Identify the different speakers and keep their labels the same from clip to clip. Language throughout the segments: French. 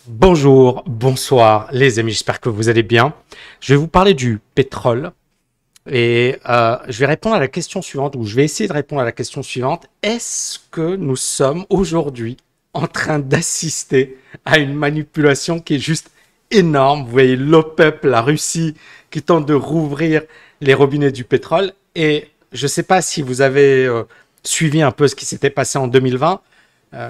Speaker 1: Bonjour, bonsoir les amis, j'espère que vous allez bien. Je vais vous parler du pétrole et je vais répondre à la question suivante, ou je vais essayer de répondre à la question suivante. Est-ce que nous sommes aujourd'hui en train d'assister à une manipulation qui est juste énorme? Vous voyez l'OPEP, la Russie, qui tente de rouvrir les robinets du pétrole. Et je ne sais pas si vous avez suivi un peu ce qui s'était passé en 2020,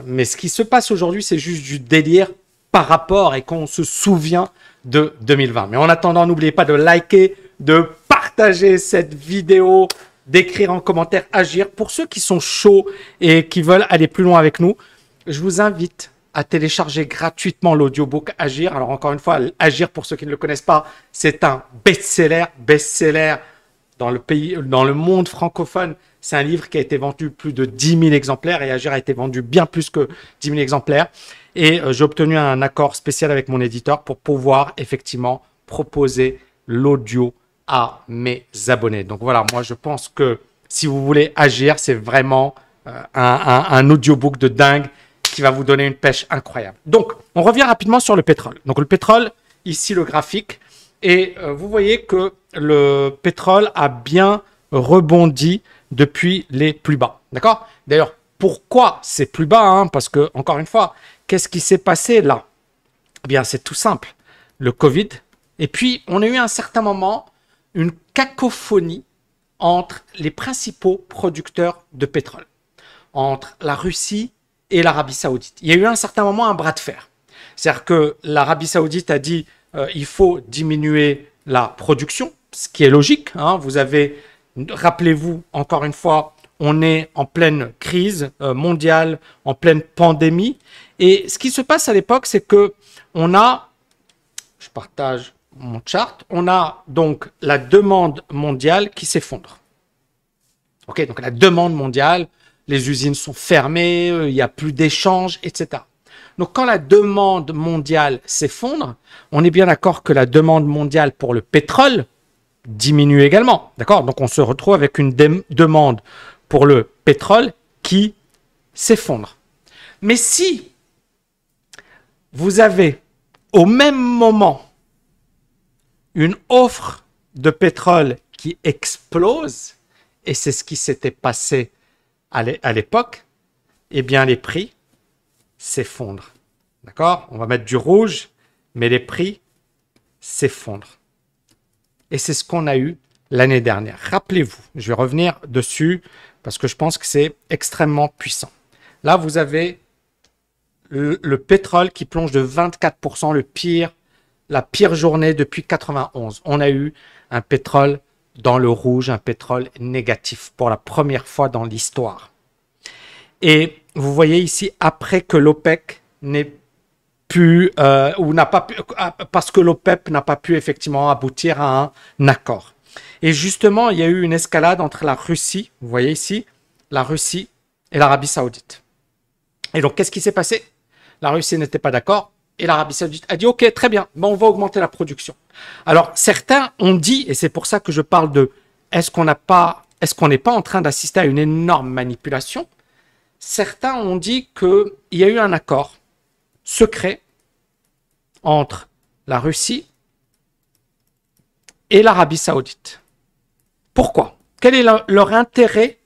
Speaker 1: mais ce qui se passe aujourd'hui, c'est juste du délire par rapport et qu'on se souvient de 2020. Mais en attendant, n'oubliez pas de liker, de partager cette vidéo, d'écrire en commentaire agir. Pour ceux qui sont chauds et qui veulent aller plus loin avec nous, je vous invite à télécharger gratuitement l'audiobook Agir. Alors encore une fois, Agir, pour ceux qui ne le connaissent pas, c'est un best-seller dans le pays, dans le monde francophone. C'est un livre qui a été vendu plus de 10 000 exemplaires et Agir a été vendu bien plus que 10 000 exemplaires. Et j'ai obtenu un accord spécial avec mon éditeur pour pouvoir effectivement proposer l'audio à mes abonnés. Donc voilà, moi je pense que si vous voulez agir, c'est vraiment un audiobook de dingue qui va vous donner une pêche incroyable. Donc, on revient rapidement sur le pétrole. Donc le pétrole, ici le graphique, et vous voyez que le pétrole a bien rebondi depuis les plus bas. D'accord? D'ailleurs, pourquoi c'est plus bas, hein? Parce que, encore une fois, qu'est-ce qui s'est passé là? Eh bien, c'est tout simple. Le Covid. Et puis, on a eu à un certain moment une cacophonie entre les principaux producteurs de pétrole, entre la Russie et l'Arabie Saoudite. Il y a eu à un certain moment un bras de fer. C'est-à-dire que l'Arabie Saoudite a dit il faut diminuer la production, ce qui est logique. Hein. Vous avez, rappelez-vous, encore une fois, on est en pleine crise mondiale, en pleine pandémie. Et ce qui se passe à l'époque, c'est que on a, je partage mon chart, on a donc la demande mondiale qui s'effondre. Ok, donc la demande mondiale, les usines sont fermées, il n'y a plus d'échanges, etc. Donc quand la demande mondiale s'effondre, on est bien d'accord que la demande mondiale pour le pétrole diminue également. D'accord? Donc on se retrouve avec une demande pour le pétrole qui s'effondre. Mais si vous avez au même moment une offre de pétrole qui explose, et c'est ce qui s'était passé à l'époque, eh bien les prix s'effondrent. D'accord? On va mettre du rouge, mais les prix s'effondrent. Et c'est ce qu'on a eu l'année dernière. Rappelez-vous, je vais revenir dessus parce que je pense que c'est extrêmement puissant. Là, vous avez le pétrole qui plonge de 24%, la pire journée depuis 91. On a eu un pétrole dans le rouge, un pétrole négatif pour la première fois dans l'histoire. Et vous voyez ici, après que l'OPEC n'ait pu, ou n'a pas pu, parce que l'OPEP n'a pas pu effectivement aboutir à un accord. Et justement, il y a eu une escalade entre la Russie, vous voyez ici, la Russie et l'Arabie Saoudite. Et donc, qu'est-ce qui s'est passé? La Russie n'était pas d'accord et l'Arabie Saoudite a dit, OK, très bien, bon, on va augmenter la production. Alors, certains ont dit, et c'est pour ça que je parle de, est-ce qu'on n'est pas en train d'assister à une énorme manipulation? Certains ont dit qu'il y a eu un accord secret entre la Russie et l'Arabie Saoudite. Pourquoi? Quel est leur intérêt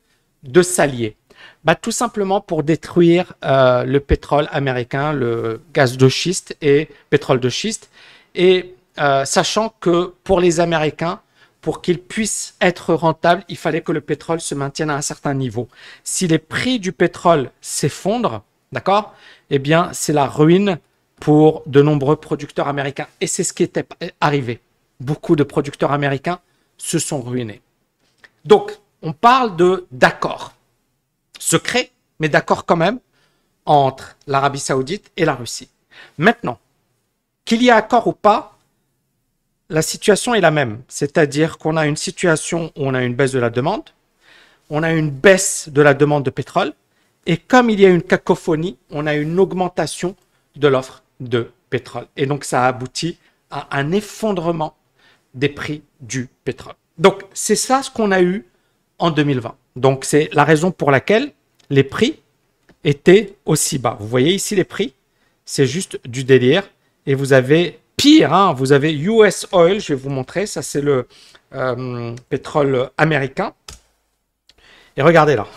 Speaker 1: de s'allier? Bah, tout simplement pour détruire le pétrole américain, le gaz de schiste et pétrole de schiste. Et sachant que pour les Américains, pour qu'ils puissent être rentables, il fallait que le pétrole se maintienne à un certain niveau. Si les prix du pétrole s'effondrent, d'accord, eh bien, c'est la ruine pour de nombreux producteurs américains. Et c'est ce qui était arrivé. Beaucoup de producteurs américains se sont ruinés. Donc, on parle d'accord secret, mais d'accord quand même, entre l'Arabie Saoudite et la Russie. Maintenant, qu'il y ait accord ou pas, la situation est la même. C'est-à-dire qu'on a une situation où on a une baisse de la demande, on a une baisse de la demande de pétrole, et comme il y a une cacophonie, on a une augmentation de l'offre de pétrole. Et donc, ça aboutit à un effondrement des prix du pétrole. Donc, c'est ça ce qu'on a eu en 2020. Donc, c'est la raison pour laquelle les prix étaient aussi bas. Vous voyez ici les prix c'est juste du délire. Et vous avez pire, hein, vous avez US Oil, je vais vous montrer, ça c'est le pétrole américain. Et regardez là,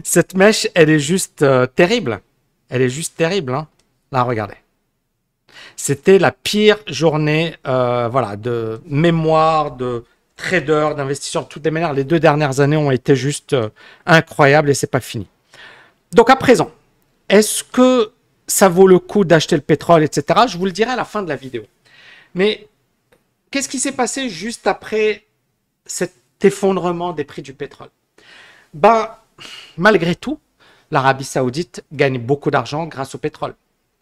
Speaker 1: cette mèche, elle est juste terrible. Elle est juste terrible, hein. Là, regardez. C'était la pire journée voilà, de mémoire, de traders, d'investisseurs. De toutes les manières, les 2 dernières années ont été juste incroyables et c'est pas fini. Donc à présent, est-ce que ça vaut le coup d'acheter le pétrole, etc. Je vous le dirai à la fin de la vidéo. Mais qu'est-ce qui s'est passé juste après cet effondrement des prix du pétrole? Ben, malgré tout, l'Arabie Saoudite gagne beaucoup d'argent grâce au pétrole.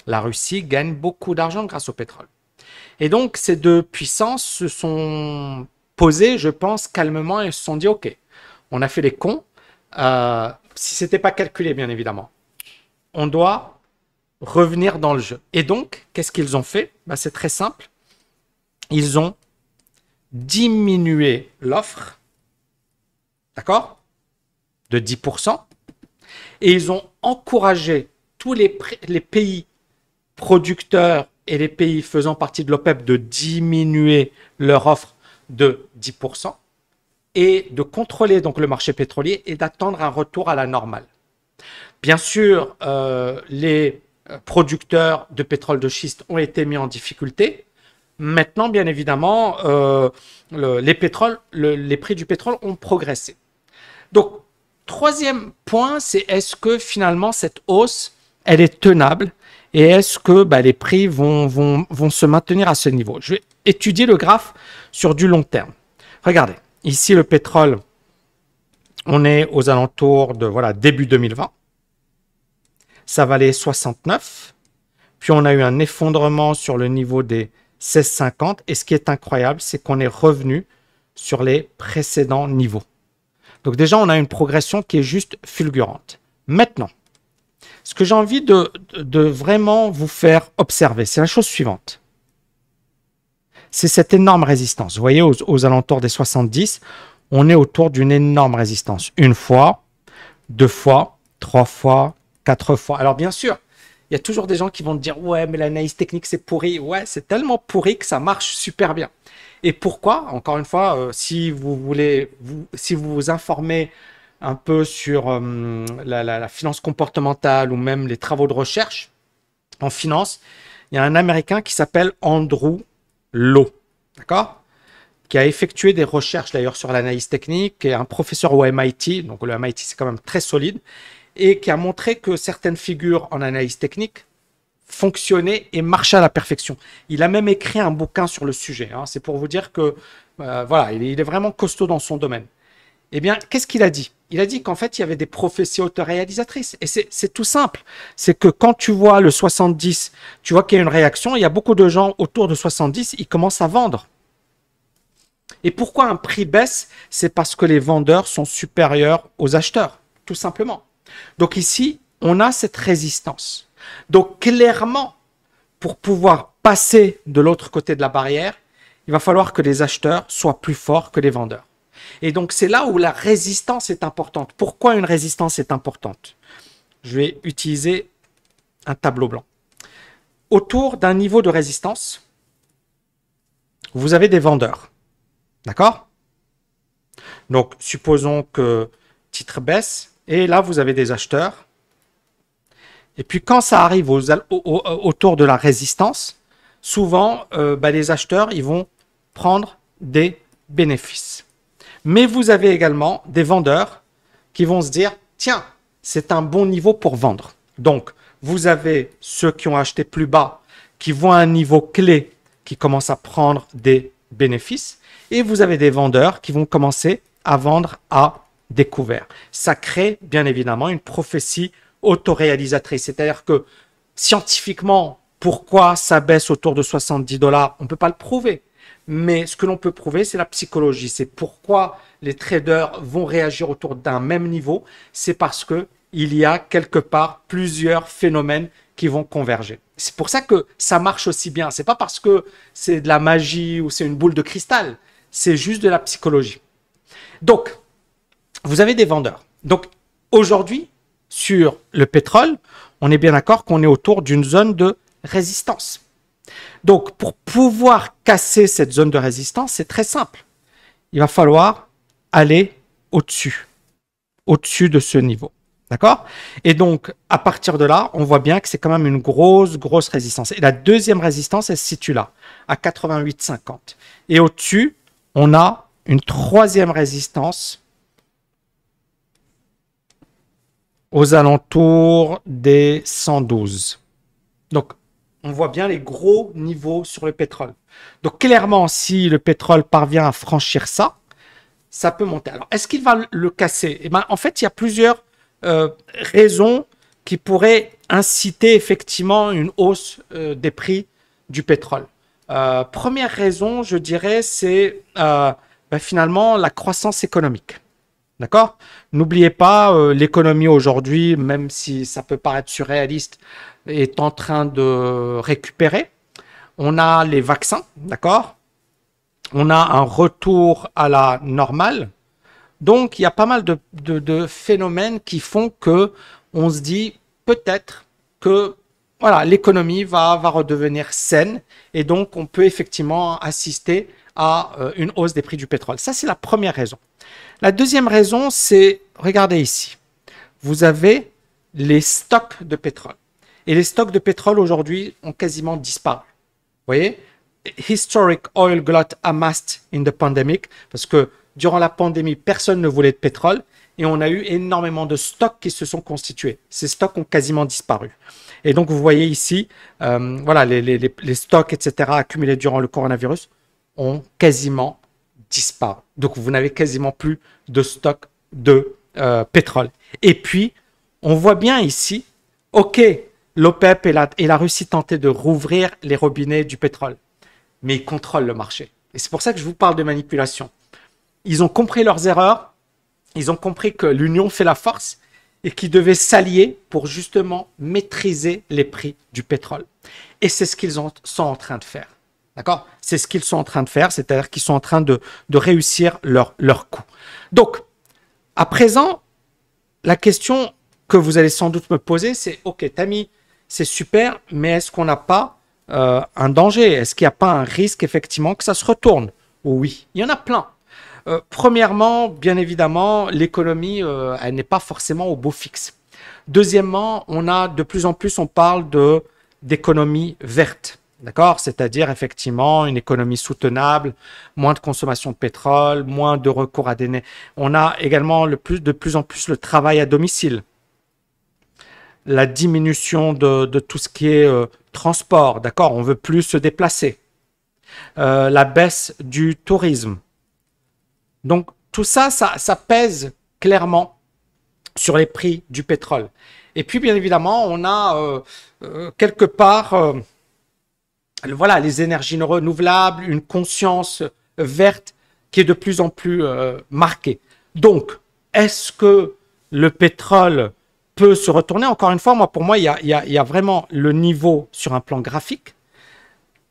Speaker 1: La Russie gagne beaucoup d'argent grâce au pétrole. Et donc, ces deux puissances se sont posées, je pense, calmement et se sont dit, OK, on a fait les cons. Si ce n'était pas calculé, bien évidemment. On doit revenir dans le jeu. Et donc, qu'est-ce qu'ils ont fait? Ben, c'est très simple. Ils ont diminué l'offre, d'accord, de 10%. Et ils ont encouragé tous les pays producteurs et les pays faisant partie de l'OPEP de diminuer leur offre de 10% et de contrôler donc le marché pétrolier et d'attendre un retour à la normale. Bien sûr, les producteurs de pétrole de schiste ont été mis en difficulté. Maintenant, bien évidemment, les prix du pétrole ont progressé. Donc, troisième point, c'est est-ce que finalement cette hausse, elle est tenable et est-ce que les prix vont se maintenir à ce niveau? Je vais étudier le graphe sur du long terme. Regardez, ici le pétrole, on est aux alentours de début 2020. Ça valait 69. Puis on a eu un effondrement sur le niveau des 16,50. Et ce qui est incroyable, c'est qu'on est revenu sur les précédents niveaux. Donc déjà, on a une progression qui est juste fulgurante. Maintenant, ce que j'ai envie de vraiment vous faire observer, c'est la chose suivante. C'est cette énorme résistance. Vous voyez, aux alentours des 70, on est autour d'une énorme résistance. Une fois, 2 fois, 3 fois, 4 fois. Alors bien sûr, il y a toujours des gens qui vont te dire « Ouais, mais l'analyse technique, c'est pourri. » Ouais, c'est tellement pourri que ça marche super bien. Et pourquoi? Encore une fois, si vous voulez, si vous vous informez un peu sur la finance comportementale ou même les travaux de recherche en finance, il y a un Américain qui s'appelle Andrew Lo, d'accord? Qui a effectué des recherches d'ailleurs sur l'analyse technique, qui est un professeur au MIT, donc le MIT c'est quand même très solide, et qui a montré que certaines figures en analyse technique fonctionnaient et marchaient à la perfection. Il a même écrit un bouquin sur le sujet, hein. C'est pour vous dire que voilà, il est vraiment costaud dans son domaine. Eh bien, qu'est-ce qu'il a dit? Il a dit qu'en fait, il y avait des prophéties autoréalisatrices. Et c'est tout simple. C'est que quand tu vois le 70, tu vois qu'il y a une réaction, il y a beaucoup de gens autour de 70, ils commencent à vendre. Et pourquoi un prix baisse? C'est parce que les vendeurs sont supérieurs aux acheteurs, tout simplement. Donc ici, on a cette résistance. Donc clairement, pour pouvoir passer de l'autre côté de la barrière, il va falloir que les acheteurs soient plus forts que les vendeurs. Et donc, c'est là où la résistance est importante. Pourquoi une résistance est importante? Je vais utiliser un tableau blanc. Autour d'un niveau de résistance, vous avez des vendeurs. D'accord? Donc, supposons que titre baisse. Et là, vous avez des acheteurs. Et puis, quand ça arrive autour de la résistance, souvent, les acheteurs, ils vont prendre des bénéfices. Mais vous avez également des vendeurs qui vont se dire, tiens, c'est un bon niveau pour vendre. Donc, vous avez ceux qui ont acheté plus bas, qui vont à un niveau clé, qui commencent à prendre des bénéfices. Et vous avez des vendeurs qui vont commencer à vendre à découvert. Ça crée, bien évidemment, une prophétie autoréalisatrice. C'est-à-dire que, scientifiquement, pourquoi ça baisse autour de 70 $, on ne peut pas le prouver. Mais ce que l'on peut prouver, c'est la psychologie. C'est pourquoi les traders vont réagir autour d'un même niveau. C'est parce que il y a quelque part plusieurs phénomènes qui vont converger. C'est pour ça que ça marche aussi bien. C'est pas parce que c'est de la magie ou c'est une boule de cristal. C'est juste de la psychologie. Donc, vous avez des vendeurs. Donc, aujourd'hui, sur le pétrole, on est bien d'accord qu'on est autour d'une zone de résistance. Donc, pour pouvoir casser cette zone de résistance, c'est très simple. Il va falloir aller au-dessus de ce niveau. D'accord? Et donc, à partir de là, on voit bien que c'est quand même une grosse résistance. Et la deuxième résistance, elle se situe là, à 88,50. Et au-dessus, on a une troisième résistance aux alentours des 112. Donc, on voit bien les gros niveaux sur le pétrole. Donc, clairement, si le pétrole parvient à franchir ça, ça peut monter. Alors, est-ce qu'il va le casser? Eh ben, en fait, il y a plusieurs raisons qui pourraient inciter effectivement une hausse des prix du pétrole. Première raison, je dirais, c'est finalement la croissance économique. D'accord? N'oubliez pas, l'économie aujourd'hui, même si ça peut paraître surréaliste, est en train de récupérer. On a les vaccins, d'accord? On a un retour à la normale. Donc, il y a pas mal de phénomènes qui font que on se dit peut-être que voilà, l'économie va redevenir saine et donc on peut effectivement assister à une hausse des prix du pétrole. Ça, c'est la première raison. La deuxième raison, c'est, regardez ici, vous avez les stocks de pétrole. Et les stocks de pétrole aujourd'hui ont quasiment disparu. Vous voyez? Historic oil glut amassed in the pandemic, parce que durant la pandémie, personne ne voulait de pétrole et on a eu énormément de stocks qui se sont constitués. Ces stocks ont quasiment disparu. Et donc, vous voyez ici, voilà, les stocks, etc., accumulés durant le coronavirus ont quasiment disparu. Donc, vous n'avez quasiment plus de stock de pétrole. Et puis, on voit bien ici, OK, l'OPEP et la Russie tentaient de rouvrir les robinets du pétrole, mais ils contrôlent le marché. Et c'est pour ça que je vous parle de manipulation. Ils ont compris leurs erreurs, ils ont compris que l'union fait la force et qu'ils devaient s'allier pour justement maîtriser les prix du pétrole. Et c'est ce qu'ils sont en train de faire. D'accord? C'est ce qu'ils sont en train de faire, c'est-à-dire qu'ils sont en train de réussir leur coup. Donc, à présent, la question que vous allez sans doute me poser, c'est « Ok, Tammy, c'est super, mais est-ce qu'on n'a pas un danger? Est-ce qu'il n'y a pas un risque effectivement que ça se retourne ?» Oui, il y en a plein. Premièrement, bien évidemment, l'économie, elle n'est pas forcément au beau fixe. Deuxièmement, on a de plus en plus, on parle d'économie verte, d'accord? C'est-à-dire effectivement une économie soutenable, moins de consommation de pétrole, moins de recours à des... On a également de plus en plus le travail à domicile, la diminution de tout ce qui est transport, d'accord? On veut plus se déplacer, la baisse du tourisme. Donc, tout ça, ça pèse clairement sur les prix du pétrole. Et puis, bien évidemment, on a quelque part voilà, les énergies renouvelables, une conscience verte qui est de plus en plus marquée. Donc, est-ce que le pétrole peut se retourner? Encore une fois, pour moi, il y a vraiment le niveau sur un plan graphique.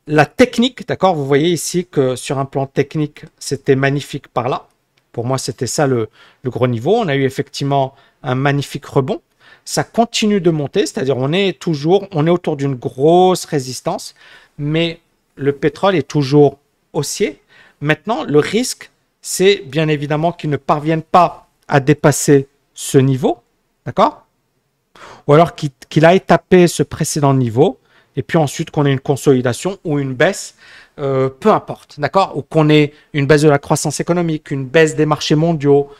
Speaker 1: La technique, d'accord, vous voyez ici que sur un plan technique, c'était magnifique par là. Pour moi, c'était ça le gros niveau. On a eu effectivement un magnifique rebond. Ça continue de monter, c'est-à-dire on est autour d'une grosse résistance, mais le pétrole est toujours haussier. Maintenant, le risque, c'est bien évidemment qu'il ne parvienne pas à dépasser ce niveau, d'accord? Ou alors qu'il aille taper ce précédent niveau, et puis ensuite qu'on ait une consolidation ou une baisse, peu importe, d'accord? Ou qu'on ait une baisse de la croissance économique, une baisse des marchés mondiaux,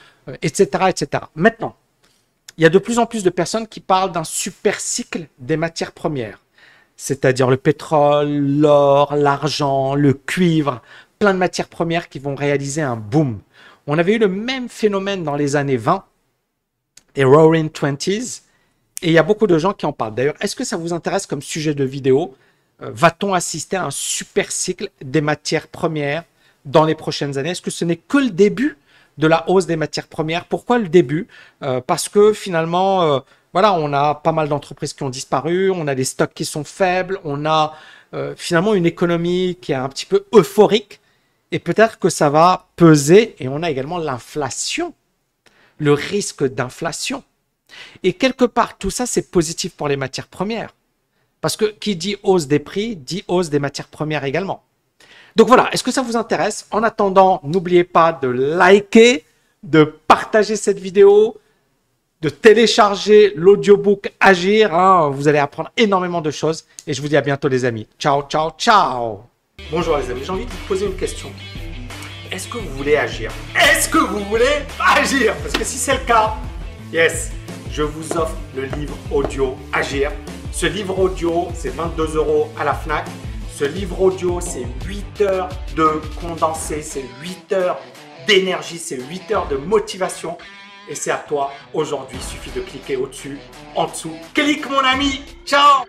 Speaker 1: etc., etc. Maintenant, il y a de plus en plus de personnes qui parlent d'un super cycle des matières premières, c'est-à-dire le pétrole, l'or, l'argent, le cuivre, plein de matières premières qui vont réaliser un boom. On avait eu le même phénomène dans les années 20, les Roaring Twenties, et il y a beaucoup de gens qui en parlent. D'ailleurs, est-ce que ça vous intéresse comme sujet de vidéo? Va-t-on assister à un super cycle des matières premières dans les prochaines années? Est-ce que ce n'est que le début de la hausse des matières premières? Pourquoi le début? Parce que finalement, voilà, on a pas mal d'entreprises qui ont disparu, on a des stocks qui sont faibles, on a finalement une économie qui est un petit peu euphorique, et peut-être que ça va peser, et on a également l'inflation, le risque d'inflation. Et quelque part, tout ça, c'est positif pour les matières premières. Parce que qui dit hausse des prix, dit hausse des matières premières également. Donc voilà, est-ce que ça vous intéresse? En attendant, n'oubliez pas de liker, de partager cette vidéo, de télécharger l'audiobook Agir. Hein. Vous allez apprendre énormément de choses. Et je vous dis à bientôt les amis. Ciao, ciao, ciao. Bonjour les amis, j'ai envie de vous poser une question. Est-ce que vous voulez agir? Est-ce que vous voulez agir? Parce que si c'est le cas, yes, je vous offre le livre audio Agir. Ce livre audio, c'est 22 € à la Fnac. Ce livre audio, c'est 8 heures de condensé, c'est 8 heures d'énergie, c'est 8 heures de motivation. Et c'est à toi aujourd'hui, il suffit de cliquer au-dessus, en dessous. Clique mon ami, ciao!